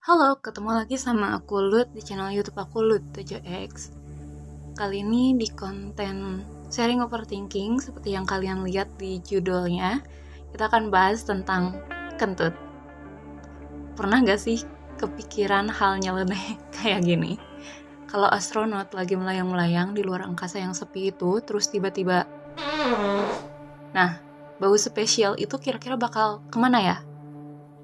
Halo, ketemu lagi sama aku Lut di channel YouTube aku Lut7X. Kali ini di konten sharing overthinking seperti yang kalian lihat di judulnya, kita akan bahas tentang kentut. Pernah gak sih kepikiran hal nyeleneh kayak gini? Kalau astronot lagi melayang-layang di luar angkasa yang sepi itu, terus tiba-tiba, nah, bau spesial itu kira-kira bakal kemana ya?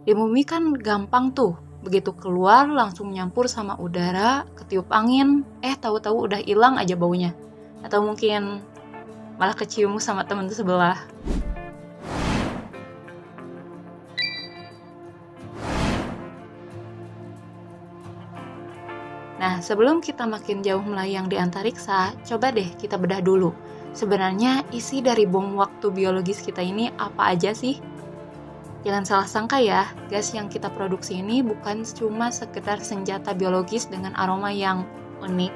Di bumi kan gampang tuh, begitu keluar langsung nyampur sama udara, ketiup angin, tahu-tahu udah hilang aja baunya. Atau mungkin malah kecium sama temen sebelah. Nah, sebelum kita makin jauh melayang di antariksa, coba deh kita bedah dulu. Sebenarnya isi dari bom waktu biologis kita ini apa aja sih? Jangan salah sangka ya, gas yang kita produksi ini bukan cuma sekedar senjata biologis dengan aroma yang unik.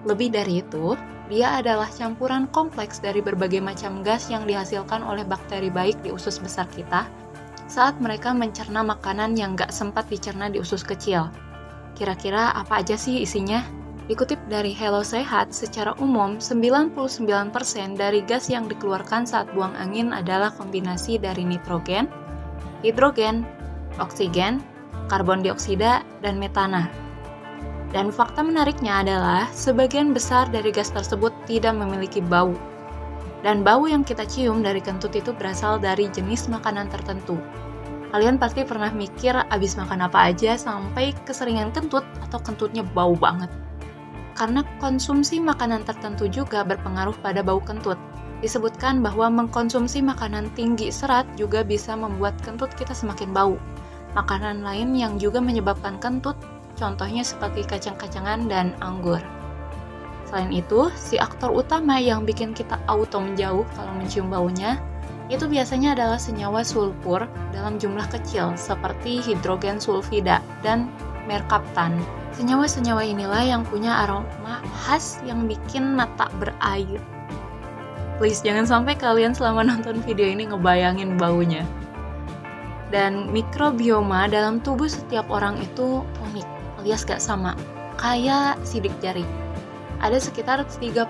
Lebih dari itu, dia adalah campuran kompleks dari berbagai macam gas yang dihasilkan oleh bakteri baik di usus besar kita saat mereka mencerna makanan yang gak sempat dicerna di usus kecil. Kira-kira apa aja sih isinya? Dikutip dari Hello Sehat, secara umum 99% dari gas yang dikeluarkan saat buang angin adalah kombinasi dari nitrogen, hidrogen, oksigen, karbon dioksida, dan metana. Dan fakta menariknya adalah sebagian besar dari gas tersebut tidak memiliki bau. Dan bau yang kita cium dari kentut itu berasal dari jenis makanan tertentu. Kalian pasti pernah mikir abis makan apa aja sampai keseringan kentut atau kentutnya bau banget. Karena konsumsi makanan tertentu juga berpengaruh pada bau kentut. Disebutkan bahwa mengkonsumsi makanan tinggi serat juga bisa membuat kentut kita semakin bau. Makanan lain yang juga menyebabkan kentut, contohnya seperti kacang-kacangan dan anggur. Selain itu, si aktor utama yang bikin kita auto menjauh kalau mencium baunya, itu biasanya adalah senyawa sulfur dalam jumlah kecil seperti hidrogen sulfida dan merkaptan. Senyawa-senyawa inilah yang punya aroma khas yang bikin mata berair. Please, jangan sampai kalian selama nonton video ini ngebayangin baunya. Dan mikrobioma dalam tubuh setiap orang itu unik, alias gak sama, kayak sidik jari. Ada sekitar 39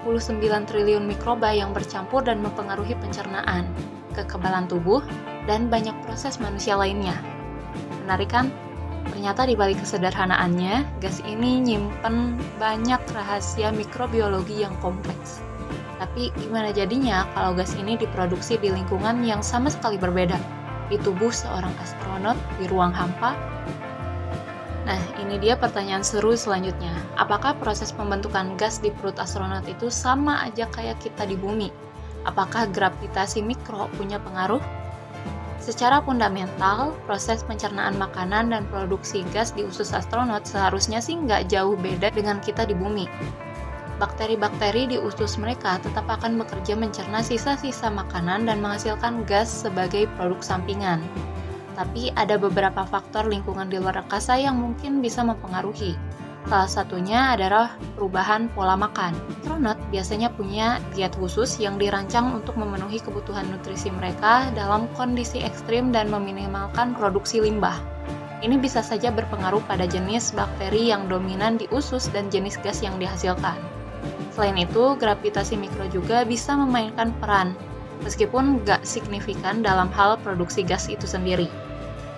triliun mikroba yang bercampur dan mempengaruhi pencernaan, kekebalan tubuh, dan banyak proses manusia lainnya. Menarik kan? Ternyata di balik kesederhanaannya, gas ini nyimpen banyak rahasia mikrobiologi yang kompleks. Tapi gimana jadinya kalau gas ini diproduksi di lingkungan yang sama sekali berbeda? Di tubuh seorang astronot di ruang hampa? Nah, ini dia pertanyaan seru selanjutnya. Apakah proses pembentukan gas di perut astronot itu sama aja kayak kita di bumi? Apakah gravitasi mikro punya pengaruh? Secara fundamental, proses pencernaan makanan dan produksi gas di usus astronot seharusnya sih nggak jauh beda dengan kita di bumi. Bakteri-bakteri di usus mereka tetap akan bekerja mencerna sisa-sisa makanan dan menghasilkan gas sebagai produk sampingan. Tapi ada beberapa faktor lingkungan di luar angkasa yang mungkin bisa mempengaruhi. Salah satunya adalah perubahan pola makan. Astronot biasanya punya diet khusus yang dirancang untuk memenuhi kebutuhan nutrisi mereka dalam kondisi ekstrim dan meminimalkan produksi limbah. Ini bisa saja berpengaruh pada jenis bakteri yang dominan di usus dan jenis gas yang dihasilkan. Selain itu, gravitasi mikro juga bisa memainkan peran, meskipun nggak signifikan dalam hal produksi gas itu sendiri.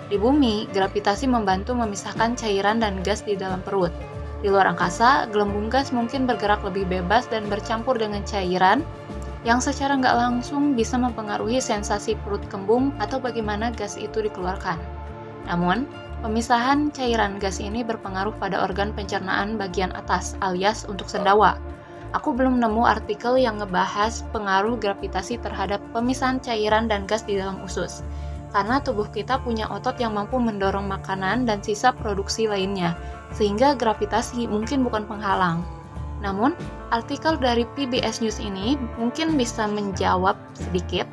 Di bumi, gravitasi membantu memisahkan cairan dan gas di dalam perut. Di luar angkasa, gelembung gas mungkin bergerak lebih bebas dan bercampur dengan cairan yang secara nggak langsung bisa mempengaruhi sensasi perut kembung atau bagaimana gas itu dikeluarkan. Namun, pemisahan cairan gas ini berpengaruh pada organ pencernaan bagian atas alias untuk sendawa. Aku belum nemu artikel yang ngebahas pengaruh gravitasi terhadap pemisahan cairan dan gas di dalam usus. Karena tubuh kita punya otot yang mampu mendorong makanan dan sisa produksi lainnya, sehingga gravitasi mungkin bukan penghalang. Namun, artikel dari PBS News ini mungkin bisa menjawab sedikit.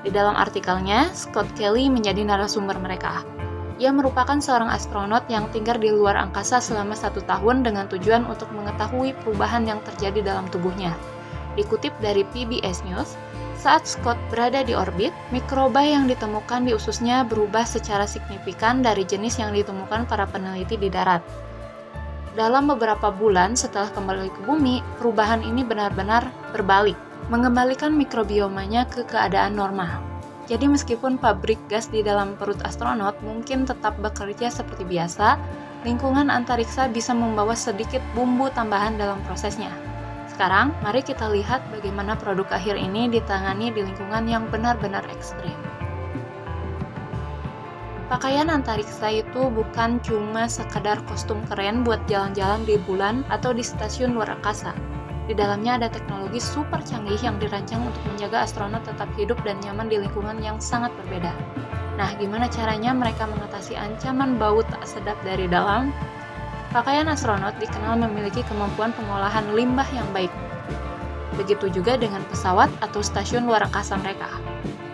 Di dalam artikelnya, Scott Kelly menjadi narasumber mereka. Ia merupakan seorang astronot yang tinggal di luar angkasa selama 1 tahun dengan tujuan untuk mengetahui perubahan yang terjadi dalam tubuhnya. Dikutip dari PBS News, Saat Scott berada di orbit, mikroba yang ditemukan di ususnya berubah secara signifikan dari jenis yang ditemukan para peneliti di darat. Dalam beberapa bulan setelah kembali ke bumi, perubahan ini benar-benar berbalik, mengembalikan mikrobiomanya ke keadaan normal. Jadi meskipun pabrik gas di dalam perut astronot mungkin tetap bekerja seperti biasa, lingkungan antariksa bisa membawa sedikit bumbu tambahan dalam prosesnya. Sekarang, mari kita lihat bagaimana produk akhir ini ditangani di lingkungan yang benar-benar ekstrim. Pakaian antariksa itu bukan cuma sekadar kostum keren buat jalan-jalan di bulan atau di stasiun luar angkasa. Di dalamnya ada teknologi super canggih yang dirancang untuk menjaga astronot tetap hidup dan nyaman di lingkungan yang sangat berbeda. Nah, gimana caranya mereka mengatasi ancaman bau tak sedap dari dalam? Pakaian astronot dikenal memiliki kemampuan pengolahan limbah yang baik. Begitu juga dengan pesawat atau stasiun luar angkasa mereka.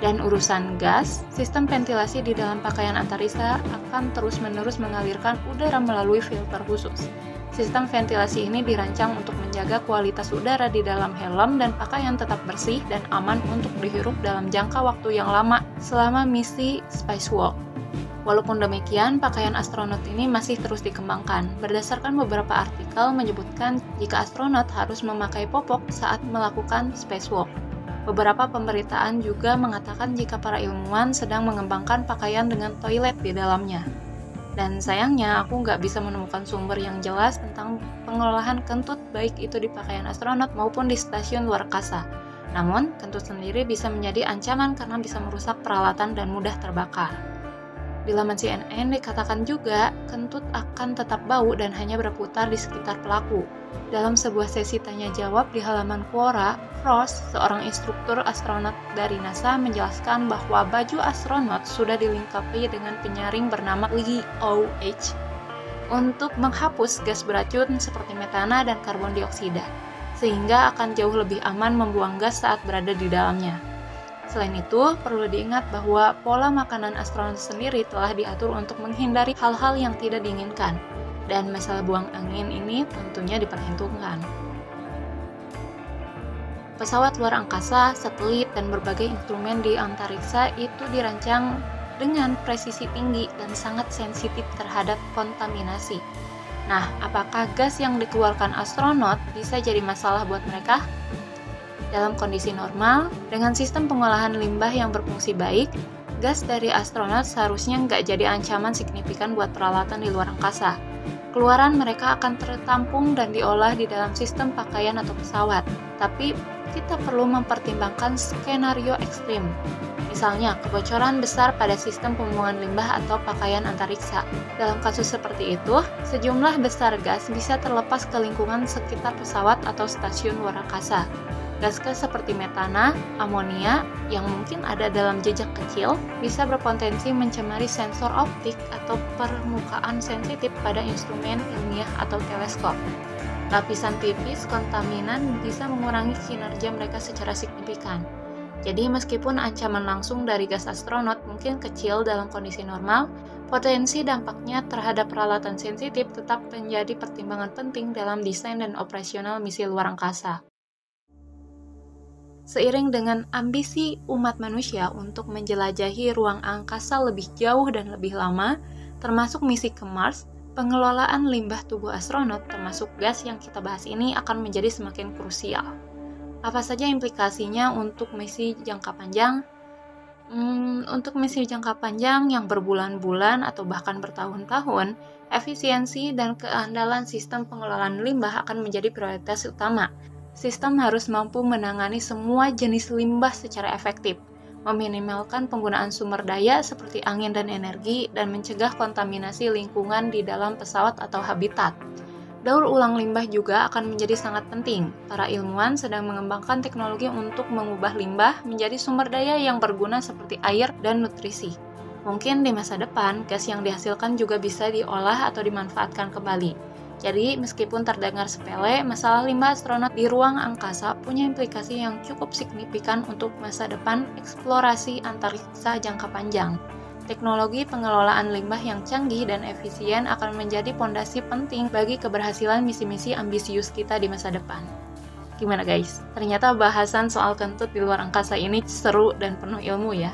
Dan urusan gas, sistem ventilasi di dalam pakaian antariksa akan terus-menerus mengalirkan udara melalui filter khusus. Sistem ventilasi ini dirancang untuk menjaga kualitas udara di dalam helm dan pakaian tetap bersih dan aman untuk dihirup dalam jangka waktu yang lama selama misi spacewalk. Walaupun demikian, pakaian astronot ini masih terus dikembangkan. Berdasarkan beberapa artikel menyebutkan jika astronot harus memakai popok saat melakukan spacewalk. Beberapa pemberitaan juga mengatakan jika para ilmuwan sedang mengembangkan pakaian dengan toilet di dalamnya. Dan sayangnya, aku nggak bisa menemukan sumber yang jelas tentang pengolahan kentut baik itu di pakaian astronot maupun di stasiun luar angkasa. Namun, kentut sendiri bisa menjadi ancaman karena bisa merusak peralatan dan mudah terbakar. Di laman CNN dikatakan juga, kentut akan tetap bau dan hanya berputar di sekitar pelaku. Dalam sebuah sesi tanya-jawab di halaman Quora, Frost, seorang instruktur astronot dari NASA, menjelaskan bahwa baju astronot sudah dilengkapi dengan penyaring bernama LEOH untuk menghapus gas beracun seperti metana dan karbon dioksida, sehingga akan jauh lebih aman membuang gas saat berada di dalamnya. Selain itu, perlu diingat bahwa pola makanan astronot sendiri telah diatur untuk menghindari hal-hal yang tidak diinginkan, dan masalah buang angin ini tentunya diperhitungkan. Pesawat luar angkasa, satelit, dan berbagai instrumen di antariksa itu dirancang dengan presisi tinggi dan sangat sensitif terhadap kontaminasi. Nah, apakah gas yang dikeluarkan astronot bisa jadi masalah buat mereka? Dalam kondisi normal, dengan sistem pengolahan limbah yang berfungsi baik, gas dari astronot seharusnya nggak jadi ancaman signifikan buat peralatan di luar angkasa. Keluaran mereka akan tertampung dan diolah di dalam sistem pakaian atau pesawat. Tapi, kita perlu mempertimbangkan skenario ekstrim. Misalnya, kebocoran besar pada sistem pembuangan limbah atau pakaian antariksa. Dalam kasus seperti itu, sejumlah besar gas bisa terlepas ke lingkungan sekitar pesawat atau stasiun luar angkasa. Gas-gas seperti metana, amonia, yang mungkin ada dalam jejak kecil, bisa berpotensi mencemari sensor optik atau permukaan sensitif pada instrumen ilmiah atau teleskop. Lapisan tipis kontaminan bisa mengurangi kinerja mereka secara signifikan. Jadi meskipun ancaman langsung dari gas astronot mungkin kecil dalam kondisi normal, potensi dampaknya terhadap peralatan sensitif tetap menjadi pertimbangan penting dalam desain dan operasional misi luar angkasa. Seiring dengan ambisi umat manusia untuk menjelajahi ruang angkasa lebih jauh dan lebih lama, termasuk misi ke Mars, pengelolaan limbah tubuh astronot termasuk gas yang kita bahas ini akan menjadi semakin krusial. Apa saja implikasinya untuk misi jangka panjang? Untuk misi jangka panjang yang berbulan-bulan atau bahkan bertahun-tahun, efisiensi dan keandalan sistem pengelolaan limbah akan menjadi prioritas utama. Sistem harus mampu menangani semua jenis limbah secara efektif, meminimalkan penggunaan sumber daya seperti angin dan energi, dan mencegah kontaminasi lingkungan di dalam pesawat atau habitat. Daur ulang limbah juga akan menjadi sangat penting. Para ilmuwan sedang mengembangkan teknologi untuk mengubah limbah menjadi sumber daya yang berguna seperti air dan nutrisi. Mungkin di masa depan, gas yang dihasilkan juga bisa diolah atau dimanfaatkan kembali. Jadi, meskipun terdengar sepele, masalah limbah astronot di ruang angkasa punya implikasi yang cukup signifikan untuk masa depan eksplorasi antariksa jangka panjang. Teknologi pengelolaan limbah yang canggih dan efisien akan menjadi fondasi penting bagi keberhasilan misi-misi ambisius kita di masa depan. Gimana guys? Ternyata bahasan soal kentut di luar angkasa ini seru dan penuh ilmu ya.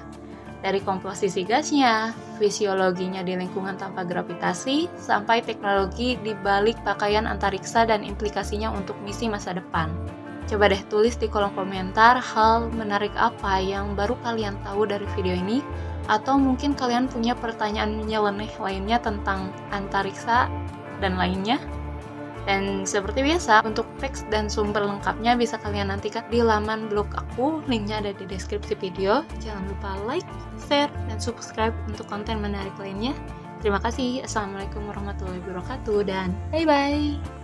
Dari komposisi gasnya, fisiologinya di lingkungan tanpa gravitasi, sampai teknologi di balik pakaian antariksa dan implikasinya untuk misi masa depan. Coba deh tulis di kolom komentar hal menarik apa yang baru kalian tahu dari video ini, atau mungkin kalian punya pertanyaan nyeleneh lainnya tentang antariksa dan lainnya. Dan seperti biasa, untuk teks dan sumber lengkapnya bisa kalian nantikan di laman blog aku, linknya ada di deskripsi video. Jangan lupa like, share, dan subscribe untuk konten menarik lainnya. Terima kasih, Assalamualaikum warahmatullahi wabarakatuh, dan bye-bye!